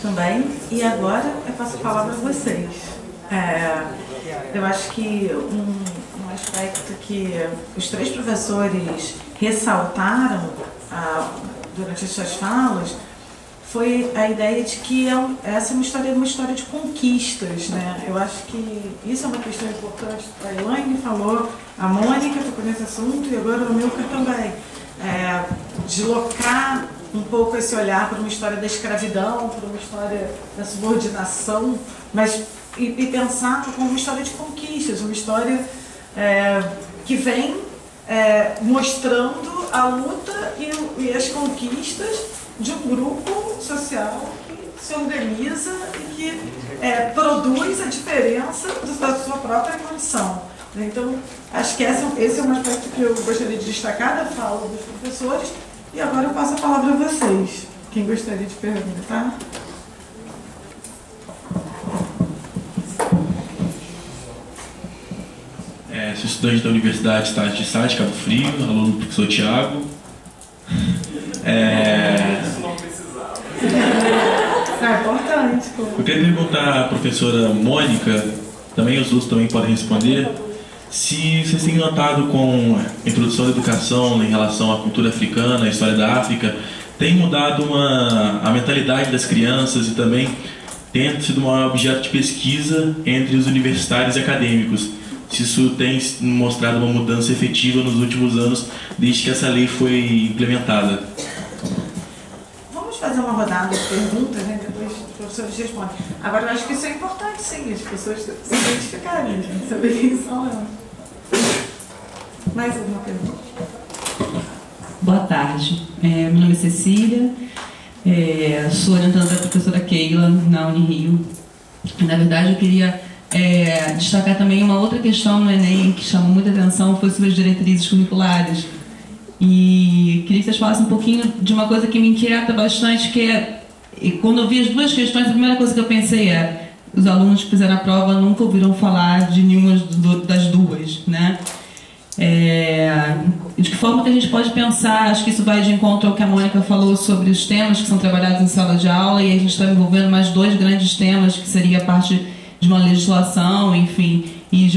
também, e agora eu passo a palavra a vocês. Eu acho que um aspecto que os três professores ressaltaram durante as suas falas foi a ideia de que essa é uma história de conquistas, né? Eu acho que isso é uma questão importante. A Elaine falou, a Mônica tocou nesse assunto e agora o Milka também. Deslocar um pouco esse olhar para uma história da escravidão, para uma história da subordinação, mas e pensar como uma história de conquistas, uma história que vem mostrando a luta e as conquistas de um grupo social que se organiza e que produz a diferença da sua própria condição. Então, acho que esse é um aspecto que eu gostaria de destacar da fala dos professores. E agora eu passo a palavra a vocês. Quem gostaria de perguntar? Sou estudante da Universidade Estácio de Sá, de Cabo Frio, aluno do professor Tiago. Isso não precisava. É importante. Eu queria perguntar à professora Mônica, também os outros também podem responder, se vocês têm notado com a introdução da educação em relação à cultura africana, à história da África, tem mudado a mentalidade das crianças e também tem sido um objeto de pesquisa entre os universitários e acadêmicos. Se isso tem mostrado uma mudança efetiva nos últimos anos, desde que essa lei foi implementada. Vamos fazer uma rodada de perguntas, né? Depois os professores respondem. Agora, eu acho que isso é importante, sim, as pessoas se identificarem, saber quem são elas. Mais alguma pergunta? Boa tarde. Meu nome é Cecília, sou orientanda da professora Keila, na Unirio. Na verdade, eu queria destacar também uma outra questão no Enem que chamou muita atenção, foi sobre as diretrizes curriculares. E queria que vocês falassem um pouquinho de uma coisa que me inquieta bastante, que quando eu vi as duas questões, a primeira coisa que eu pensei os alunos que fizeram a prova nunca ouviram falar de nenhuma das duas, né? De que forma que a gente pode pensar, acho que isso vai de encontro ao que a Mônica falou sobre os temas que são trabalhados em sala de aula, e a gente está envolvendo mais dois grandes temas, que seria a parte de uma legislação, enfim, e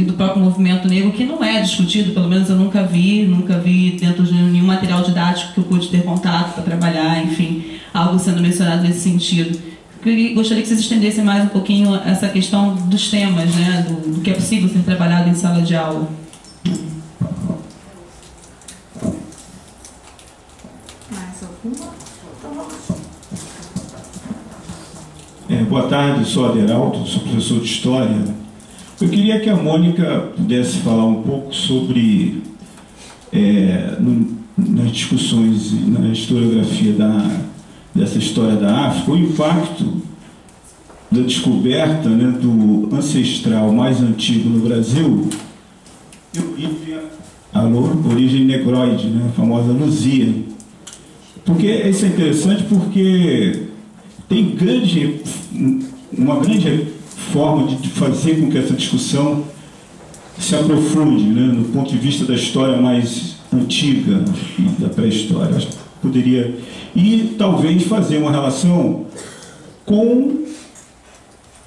do próprio movimento negro, que não é discutido, pelo menos eu nunca vi dentro de nenhum material didático que eu pude ter contato para trabalhar, enfim, algo sendo mencionado nesse sentido. Gostaria que vocês estendessem mais um pouquinho essa questão dos temas, né, do que é possível ser trabalhado em sala de aula. Mais alguma? Então vamos. Boa tarde, sou Aderaldo, sou professor de História. Eu queria que a Mônica pudesse falar um pouco sobre, nas discussões, na historiografia dessa história da África, o impacto da descoberta, né, do ancestral mais antigo no Brasil, origem negroide, né, a famosa Luzia. Porque isso é interessante porque tem uma grande forma de fazer com que essa discussão se aprofunde, né, no ponto de vista da história mais antiga e da pré-história. Acho que poderia, e talvez fazer uma relação com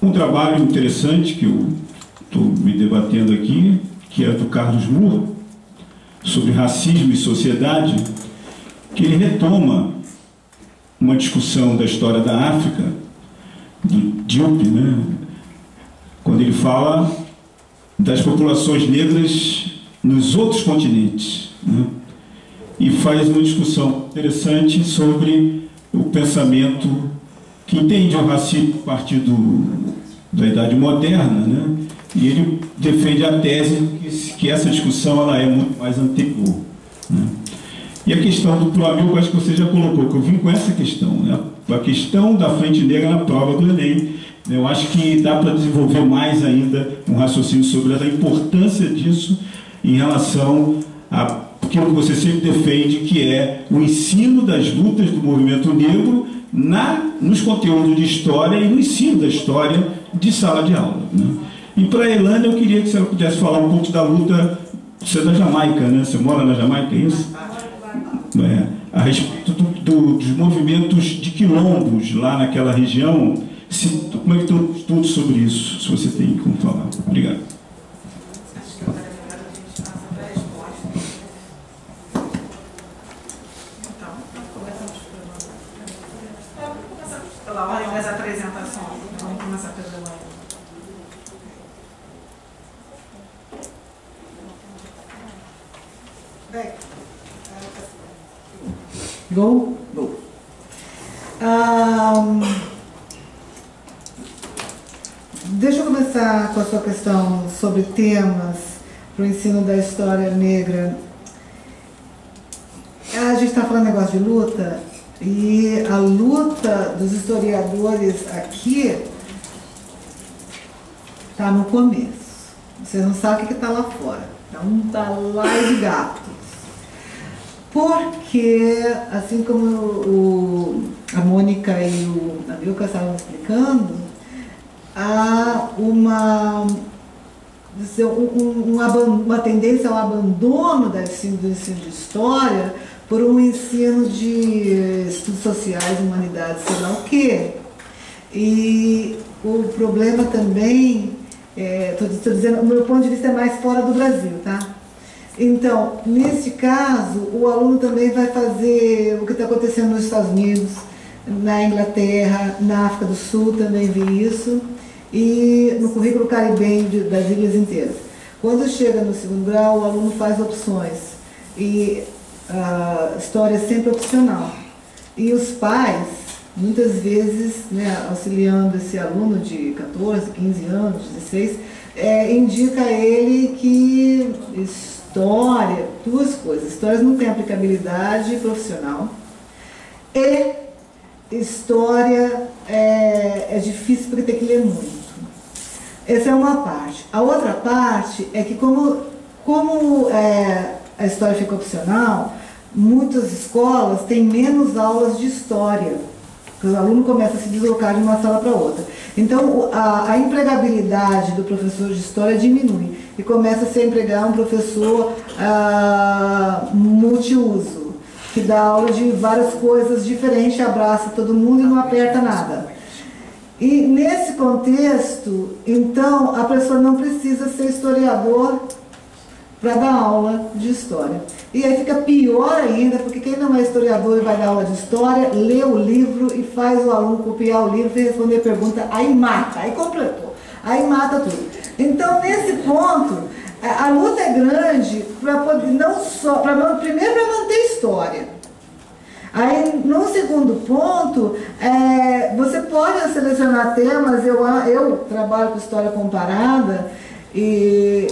um trabalho interessante que eu estou me debatendo aqui, que é do Carlos Moore, sobre racismo e sociedade, que ele retoma uma discussão da história da África, do Diop, né? Quando ele fala das populações negras nos outros continentes, né? E faz uma discussão interessante sobre o pensamento que entende o racismo a partir da Idade Moderna, né? E ele defende a tese que essa discussão ela é muito mais anterior, né? E a questão do pluralismo, eu acho que você já colocou, que eu vim com essa questão, né? A questão da frente negra na prova do Enem. Eu acho que dá para desenvolver mais ainda um raciocínio sobre a importância disso em relação àquilo que você sempre defende, que é o ensino das lutas do movimento negro nos conteúdos de história e no ensino da história de sala de aula, né? E para a Elaine, eu queria que você pudesse falar um pouco da luta. Você é da Jamaica, né? Você mora na Jamaica, é isso? a respeito dos movimentos de quilombos lá naquela região. Como é que está tudo sobre isso, se você tem como falar? Obrigado. Acho que agora é melhor a gente passar para a resposta. Então, começamos pela ordem das apresentações. Vamos começar pela ordem. Bem, Go? Go. Deixa eu começar com a sua questão sobre temas para o ensino da história negra. A gente está falando negócio de luta, e a luta dos historiadores aqui está no começo. Vocês não sabem o que está lá fora. Está um balaio de gatos. Porque, assim como a Mônica e o Amilcar estavam explicando, há uma tendência ao abandono do ensino de história por um ensino de estudos sociais, humanidades, sei lá o quê. E o problema também, estou dizendo, o meu ponto de vista é mais fora do Brasil, tá? Então, nesse caso, o aluno também vai fazer o que está acontecendo nos Estados Unidos, na Inglaterra, na África do Sul, também vi isso, e no currículo caribenho das ilhas inteiras. Quando chega no segundo grau, o aluno faz opções, e a história é sempre opcional. E os pais, muitas vezes, né, auxiliando esse aluno de 14, 15 anos, 16, indica a ele que história, duas coisas: histórias não tem aplicabilidade profissional, e história é difícil porque tem que ler muito. Essa é uma parte. A outra parte é que como a história fica opcional, muitas escolas têm menos aulas de história, porque o aluno começa a se deslocar de uma sala para outra. Então, a empregabilidade do professor de história diminui e começa a se empregar um professor multiuso, que dá aula de várias coisas diferentes, abraça todo mundo e não aperta nada. E nesse contexto, então, a pessoa não precisa ser historiador para dar aula de história. E aí fica pior ainda, porque quem não é historiador e vai dar aula de história, lê o livro e faz o aluno copiar o livro e responder a pergunta, aí mata, aí completou, aí mata tudo. Então, nesse ponto, a luta é grande para poder, não só, primeiro para manter história. Aí, no segundo ponto, você pode selecionar temas. Eu trabalho com história comparada e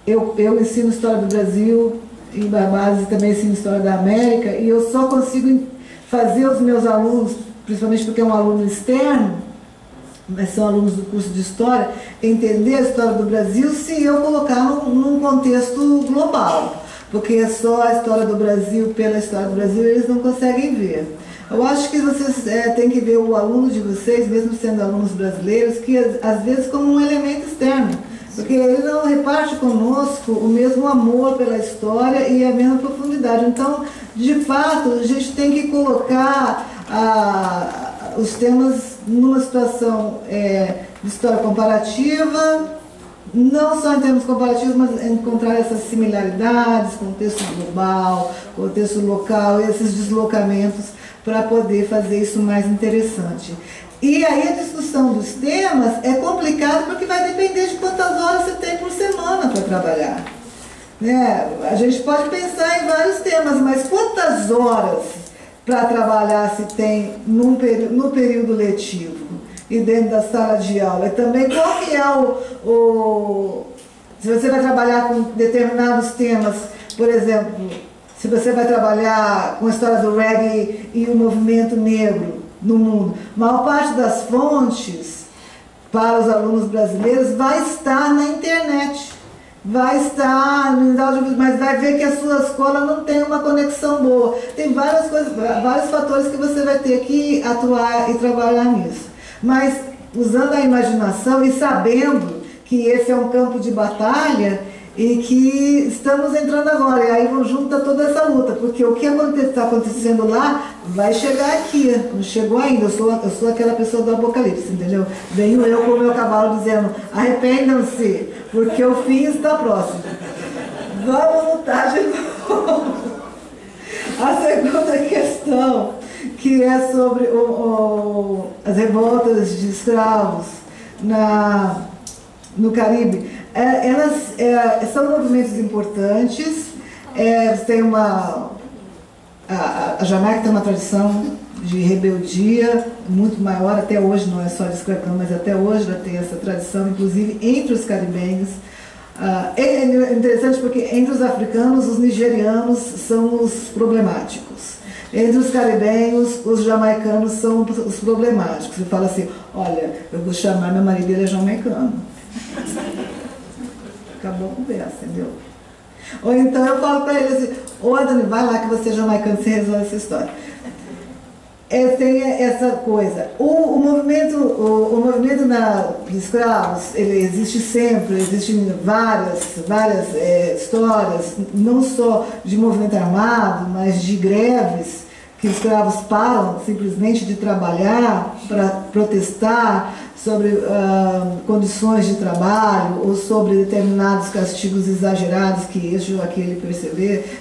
eu ensino história do Brasil, em Barbados, e também ensino história da América, e eu só consigo fazer os meus alunos, principalmente porque é um aluno externo, mas são alunos do curso de história, entender a história do Brasil se eu colocar num contexto global. Porque é só a história do Brasil, pela história do Brasil, eles não conseguem ver. Eu acho que vocês têm que ver o aluno de vocês, mesmo sendo alunos brasileiros, que às vezes como um elemento externo. Porque ele não reparte conosco o mesmo amor pela história e a mesma profundidade. Então, de fato, a gente tem que colocar os temas numa situação de história comparativa, não só em termos comparativos, mas encontrar essas similaridades, contexto global, contexto local, esses deslocamentos, para poder fazer isso mais interessante. E aí a discussão dos temas é complicado porque vai depender de quantas horas você tem por semana para trabalhar. Né? A gente pode pensar em vários temas, mas quantas horas para trabalhar se tem no período letivo e dentro da sala de aula? E também qual que é se você vai trabalhar com determinados temas, por exemplo, se você vai trabalhar com a história do reggae e o movimento negro no mundo, a maior parte das fontes para os alunos brasileiros vai estar na internet, vai estar no audiovisual, mas vai ver que a sua escola não tem uma conexão boa. Tem várias coisas, vários fatores que você vai ter que atuar e trabalhar nisso. Mas usando a imaginação e sabendo que esse é um campo de batalha e que estamos entrando agora, e aí junta toda essa luta, porque o que está acontecendo lá vai chegar aqui, não chegou ainda. Eu sou aquela pessoa do Apocalipse, entendeu? Venho eu com o meu cavalo dizendo: arrependam-se, porque o fim está próximo. Vamos lutar de novo. A segunda questão, que é sobre as revoltas de escravos no Caribe, elas são movimentos importantes. Tem a Jamaica tem uma tradição de rebeldia muito maior, até hoje, não é só de escravidão, mas até hoje ela tem essa tradição, inclusive entre os caribenhos. É interessante porque entre os africanos, os nigerianos são os problemáticos. Entre os caribenhos, os jamaicanos são os problemáticos. Você fala assim: olha, eu vou chamar meu marido, ele é jamaicano. Acabou a conversa, entendeu? Ou então eu falo para ele assim: ô Anthony, vai lá que você é jamaicano, você resolve essa história. Tem essa coisa. O movimento de escravos, ele existe sempre, existem várias histórias, não só de movimento armado, mas de greves, que os escravos param simplesmente de trabalhar para protestar sobre condições de trabalho ou sobre determinados castigos exagerados que este ou aquele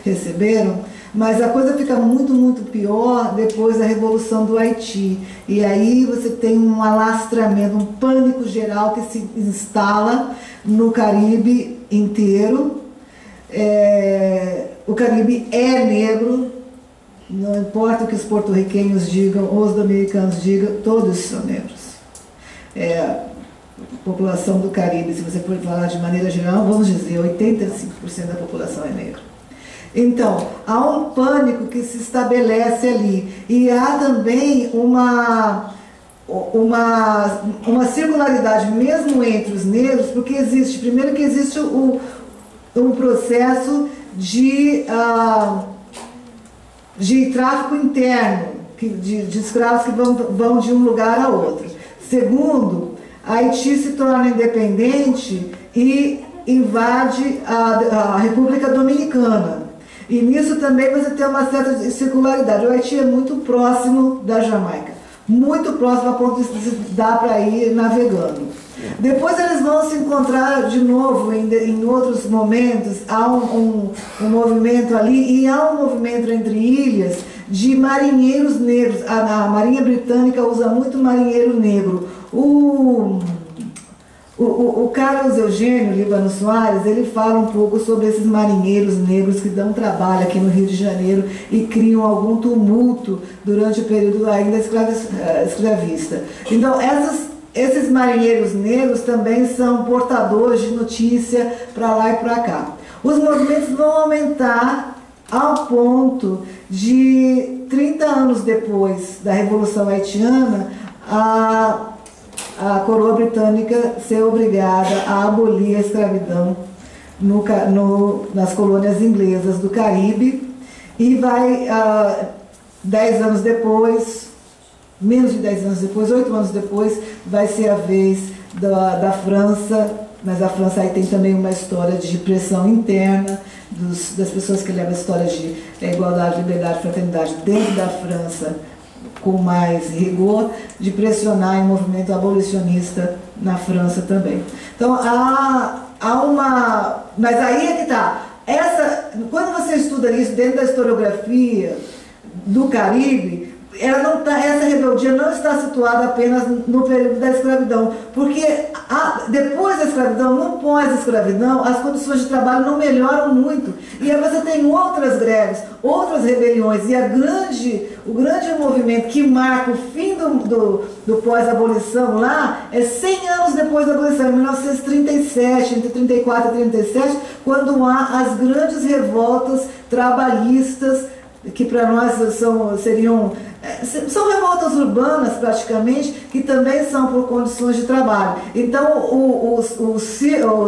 receberam. Mas a coisa fica muito, muito pior depois da Revolução do Haiti. E aí você tem um alastramento, um pânico geral que se instala no Caribe inteiro. O Caribe é negro, não importa o que os porto-riquenhos digam ou os dominicanos digam, todos são negros. A população do Caribe, se você for falar de maneira geral, vamos dizer, 85% da população é negra. Então, há um pânico que se estabelece ali. E há também uma circularidade mesmo entre os negros, porque existe, primeiro que existe um processo de tráfico interno, de escravos que vão de um lugar a outro. Segundo, Haiti se torna independente e invade a República Dominicana. E nisso também você tem uma certa circularidade. O Haiti é muito próximo da Jamaica, muito próximo a ponto de dar para ir navegando. Depois eles vão se encontrar de novo em outros momentos. Há um movimento ali, e há um movimento entre ilhas de marinheiros negros. A Marinha Britânica usa muito marinheiro negro. O Carlos Eugênio Líbano Soares, ele fala um pouco sobre esses marinheiros negros que dão trabalho aqui no Rio de Janeiro e criam algum tumulto durante o período ainda escravista. Então, esses marinheiros negros também são portadores de notícia para lá e para cá. Os movimentos vão aumentar ao ponto de 30 anos depois da Revolução Haitiana, a coroa britânica ser obrigada a abolir a escravidão nas colônias inglesas do Caribe, e vai, 10 anos depois, menos de 10 anos depois, 8 anos depois, vai ser a vez da França. Mas a França aí tem também uma história de pressão interna das pessoas que levam a história de igualdade, liberdade, fraternidade dentro da França, com mais rigor, de pressionar em movimento abolicionista na França também. Então há uma... Mas aí é que está. Quando você estuda isso dentro da historiografia do Caribe, essa rebeldia não está situada apenas no período da escravidão, porque depois da escravidão, no pós-escravidão, as condições de trabalho não melhoram muito. E aí você tem outras greves, outras rebeliões, e o grande movimento que marca o fim do pós-abolição lá é 100 anos depois da abolição, em 1937, entre 34 e 37, quando há as grandes revoltas trabalhistas, que para nós são revoltas urbanas praticamente, que também são por condições de trabalho. Então o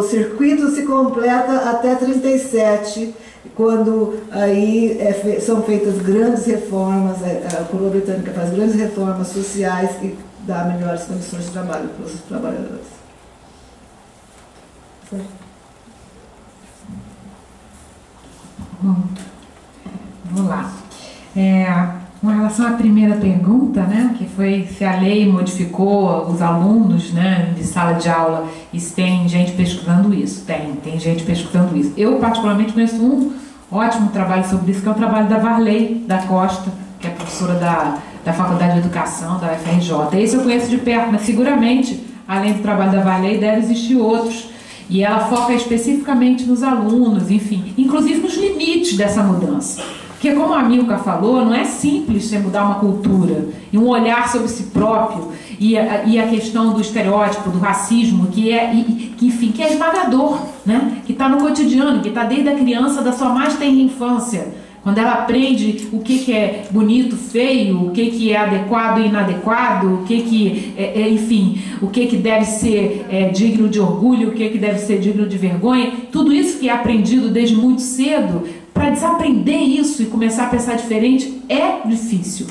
circuito se completa até 37, quando aí são feitas grandes reformas, a coroa britânica faz grandes reformas sociais e dá melhores condições de trabalho para os trabalhadores. Bom, vamos lá. Com relação à primeira pergunta, né, que foi se a lei modificou os alunos, né, de sala de aula, e se tem gente pesquisando isso. Tem gente pesquisando isso. Eu, particularmente, conheço um ótimo trabalho sobre isso, que é o trabalho da Varley da Costa, que é professora da Faculdade de Educação, da UFRJ. Esse eu conheço de perto, mas seguramente, além do trabalho da Varley, deve existir outros. E ela foca especificamente nos alunos, enfim, inclusive nos limites dessa mudança. Porque, como a Milka falou, não é simples você mudar uma cultura e um olhar sobre si próprio e a questão do estereótipo, do racismo, que é esmagador, né? Que está no cotidiano, que está desde a criança, da sua mais tenra infância. Quando ela aprende o que é bonito, feio, o que é adequado e inadequado, enfim, o que deve ser digno de orgulho, o que deve ser digno de vergonha, tudo isso que é aprendido desde muito cedo, para desaprender isso e começar a pensar diferente é difícil.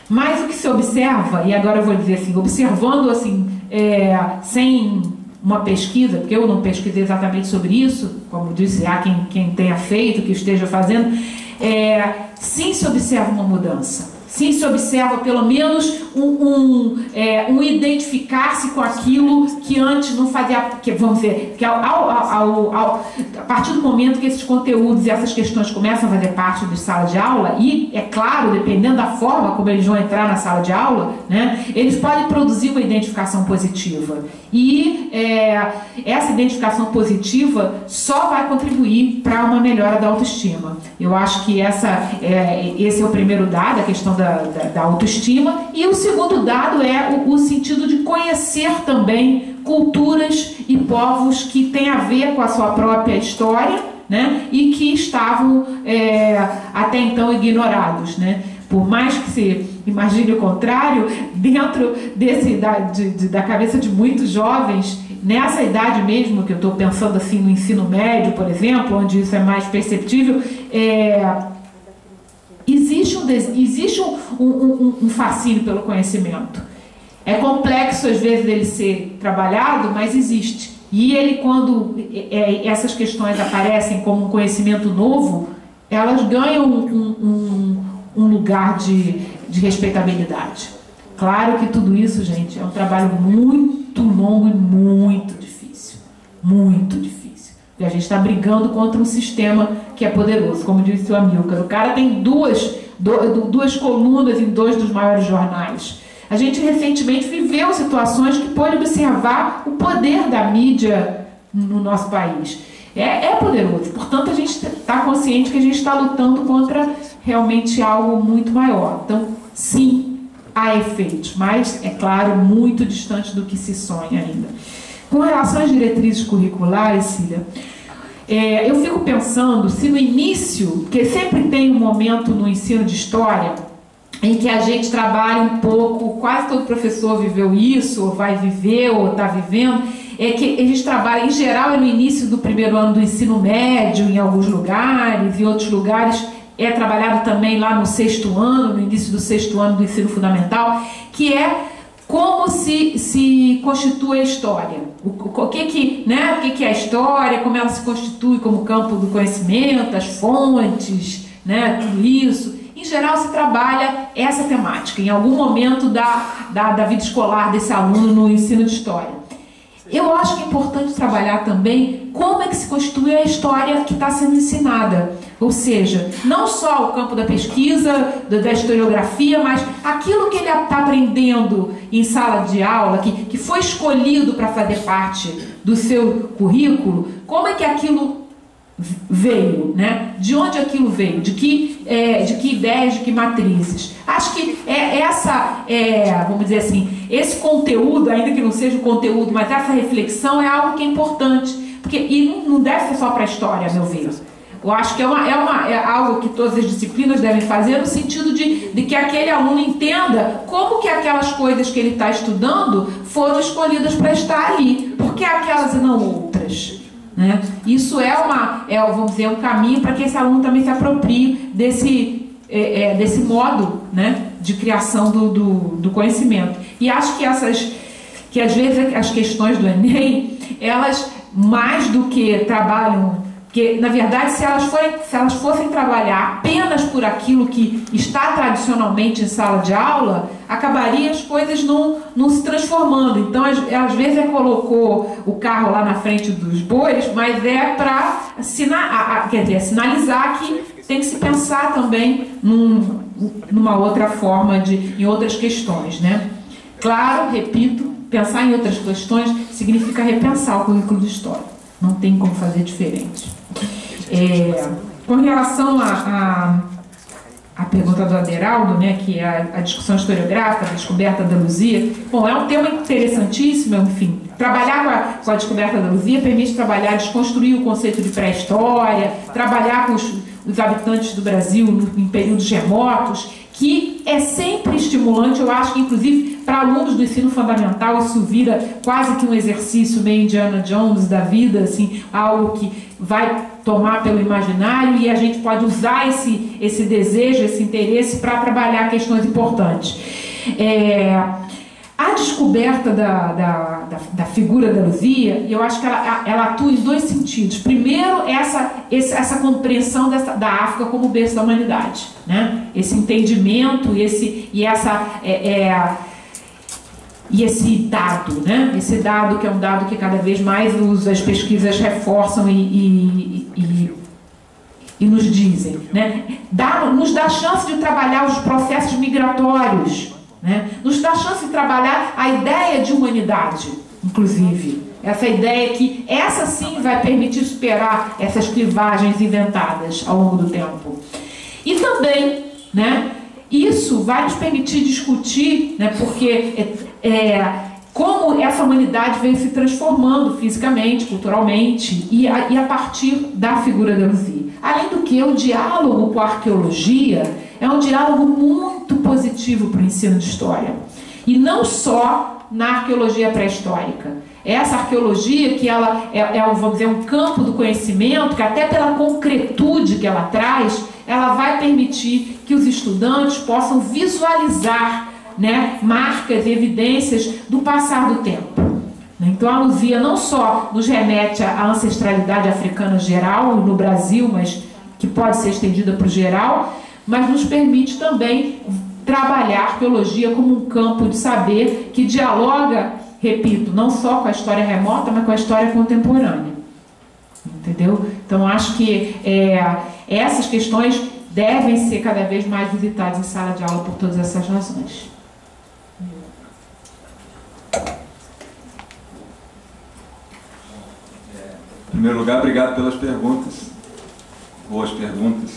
Mas o que se observa, e agora eu vou dizer assim, observando assim, sem uma pesquisa, porque eu não pesquisei exatamente sobre isso, como disse, há quem tenha feito, que esteja fazendo, sim se observa uma mudança. Sim se observa pelo menos um identificar-se com aquilo que antes não fazia, que vamos dizer, que a partir do momento que esses conteúdos e essas questões começam a fazer parte de sala de aula, e é claro, dependendo da forma como eles vão entrar na sala de aula, né, eles podem produzir uma identificação positiva. E essa identificação positiva só vai contribuir para uma melhora da autoestima. Eu acho que esse é o primeiro dado, a questão da autoestima, e o segundo dado é o sentido de conhecer também culturas e povos que têm a ver com a sua própria história, né, e que estavam até então ignorados, né? Por mais que se imagine o contrário, dentro da cabeça de muitos jovens, nessa idade mesmo, que eu estou pensando assim no ensino médio, por exemplo, onde isso é mais perceptível, existe um fascínio pelo conhecimento. É complexo às vezes ele ser trabalhado, mas existe. E ele, quando essas questões aparecem como um conhecimento novo, elas ganham um lugar de respeitabilidade. Claro que tudo isso, gente, é um trabalho muito longo e muito difícil. Muito difícil. E a gente está brigando contra um sistema que é poderoso, como disse o Amilcar. O cara tem duas colunas em 2 dos maiores jornais. A gente recentemente viveu situações que pôde observar o poder da mídia no nosso país. É poderoso. Portanto, a gente está consciente que a gente está lutando contra realmente algo muito maior. Então, sim, há efeitos, mas, é claro, muito distante do que se sonha ainda. Com relação às diretrizes curriculares, Cília, eu fico pensando se no início, porque sempre tem um momento no ensino de história em que a gente trabalha um pouco, quase todo professor viveu isso, ou vai viver, ou está vivendo, é que a gente trabalha, em geral, no início do primeiro ano do ensino médio, em alguns lugares, em outros lugares é trabalhado também lá no 6º ano, no início do 6º ano do ensino fundamental, que é como se constitui a história. O que é a história, como ela se constitui como campo do conhecimento, as fontes, né, tudo isso. Em geral, se trabalha essa temática, em algum momento da vida escolar desse aluno no ensino de história. Eu acho que é importante trabalhar também como é que se constitui a história que está sendo ensinada. Ou seja, não só o campo da pesquisa, da historiografia, mas aquilo que ele está aprendendo em sala de aula, que foi escolhido para fazer parte do seu currículo, como é que aquilo veio, né? De onde aquilo veio, de que ideias, de que matrizes. Acho que vamos dizer assim, esse conteúdo, ainda que não seja o conteúdo, mas essa reflexão é algo que é importante, e não deve ser só para a história, a meu ver. Eu acho que é algo que todas as disciplinas devem fazer, no sentido de que aquele aluno entenda como que aquelas coisas que ele está estudando foram escolhidas para estar ali, porque aquelas e não outras. Né? Isso vamos dizer, um caminho para que esse aluno também se aproprie desse modo, né, de criação do conhecimento. E acho que às vezes as questões do Enem, elas, mais do que trabalham Porque, na verdade, se elas fossem trabalhar apenas por aquilo que está tradicionalmente em sala de aula, acabaria as coisas não se transformando. Então, às vezes, colocou o carro lá na frente dos bois, mas é para sinalizar que tem que se pensar também numa outra forma, em outras questões, né? Claro, repito, pensar em outras questões significa repensar o currículo de história. Não tem como fazer diferente. Com relação à pergunta do Aderaldo, né, que é a discussão historiográfica, a descoberta da Luzia, bom, é um tema interessantíssimo, enfim. Trabalhar com a descoberta da Luzia permite desconstruir o conceito de pré-história, trabalhar com os habitantes do Brasil em períodos remotos, que é sempre estimulante. Eu acho que, inclusive, para alunos do ensino fundamental, isso vira quase que um exercício meio Indiana Jones da vida, assim, algo que vai tomar pelo imaginário, e a gente pode usar esse desejo, esse interesse para trabalhar questões importantes. A descoberta da figura da Luzia, eu acho que ela atua em dois sentidos. Primeiro, essa compreensão da África como berço da humanidade, né? Esse entendimento e esse dado, né? Esse dado que é um dado que cada vez mais as pesquisas reforçam e nos dizem, né? Nos dá chance de trabalhar os processos migratórios, né? Nos dá chance de trabalhar a ideia de humanidade, inclusive. Essa ideia que essa sim vai permitir superar essas clivagens inventadas ao longo do tempo. E também, né, isso vai nos permitir discutir, né, porque como essa humanidade veio se transformando fisicamente, culturalmente, e a partir da figura da Luzia. Além do que, o diálogo com a arqueologia é um diálogo muito positivo para o ensino de história. E não só na arqueologia pré-histórica. Essa arqueologia que ela vamos dizer, um campo do conhecimento que, até pela concretude que ela traz, ela vai permitir que os estudantes possam visualizar, né, marcas e evidências do passar do tempo. Então a Luzia não só nos remete à ancestralidade africana geral no Brasil, mas que pode ser estendida para o geral, mas nos permite também trabalhar a arqueologia como um campo de saber que dialoga, repito, não só com a história remota, mas com a história contemporânea. Entendeu? Então acho que essas questões devem ser cada vez mais visitadas em sala de aula por todas essas razões. Em primeiro lugar, obrigado pelas perguntas, boas perguntas.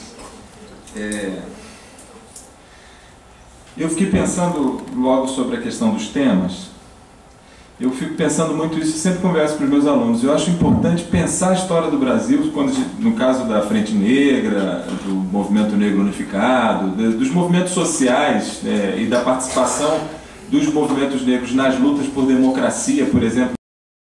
Eu fiquei pensando logo sobre a questão dos temas. Eu fico pensando muito isso, sempre converso com os meus alunos. Eu acho importante pensar a história do Brasil, no caso da Frente Negra, do Movimento Negro Unificado, dos movimentos sociais e da participação dos movimentos negros nas lutas por democracia, por exemplo,